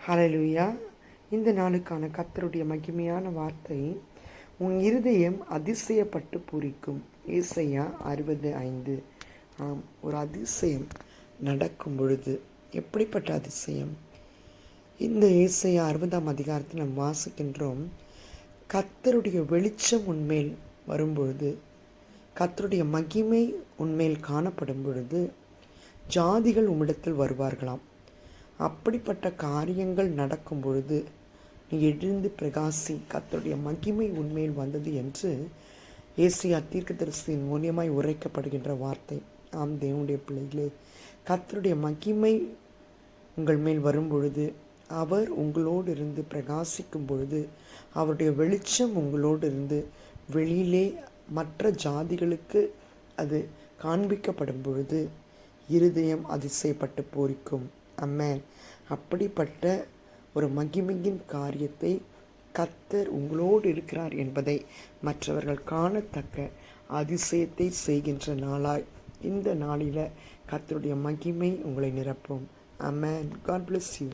ஹல்லேலூயா. இந்த நாளுக்கான கர்த்தருடைய மகிமையான வார்த்தை, உன் இருதயம் அதிசயப்பட்டு பூரிக்கும். ஏசாயா 60:5. ஆம், ஒரு அதிசயம் நடக்கும் பொழுது, எப்படிப்பட்ட அதிசயம்? இந்த ஏசாயா 60ஆம் அதிகாரத்தில் நாம் வாசிக்கின்றோம், கர்த்தருடைய வெளிச்சம் உன்மேல் வரும்பொழுது, கர்த்தருடைய மகிமை உன்மேல் காணப்படும் பொழுது, ஜாதிகள் உம்மிடத்தில் வருவார்களாம். அப்படிப்பட்ட காரியங்கள் நடக்கும் பொழுது நீ எழுந்து பிரகாசி, கர்த்தருடைய மகிமை உன்மேல் வந்தது என்று ஏசாயா தீர்க்கதரிசியின் மூலியமாய் உரைக்கப்படுகின்ற வார்த்தை. ஆம் தேவனுடைய பிள்ளைகளே, கர்த்தருடைய மகிமை உங்கள் மேல் வரும் பொழுது, அவர் உங்களோடு இருந்து பிரகாசிக்கும் பொழுது, அவருடைய வெளிச்சம் உங்களோடு இருந்து வெளியிலே மற்ற ஜாதிகளுக்கு அது காண்பிக்கப்படும் பொழுது இருதயம் அதிசயப்பட்டு பூரிக்கும். அம்மேன். அப்படிப்பட்ட ஒரு மகிமையின் காரியத்தை கர்த்தர் உங்களோடு இருக்கிறார் என்பதை மற்றவர்கள் காணத்தக்க அதிசயத்தை செய்கின்ற நாளாய் இந்த நாளில் கர்த்தருடைய மகிமை உங்களை நிரப்பும். அம்மேன். God bless you.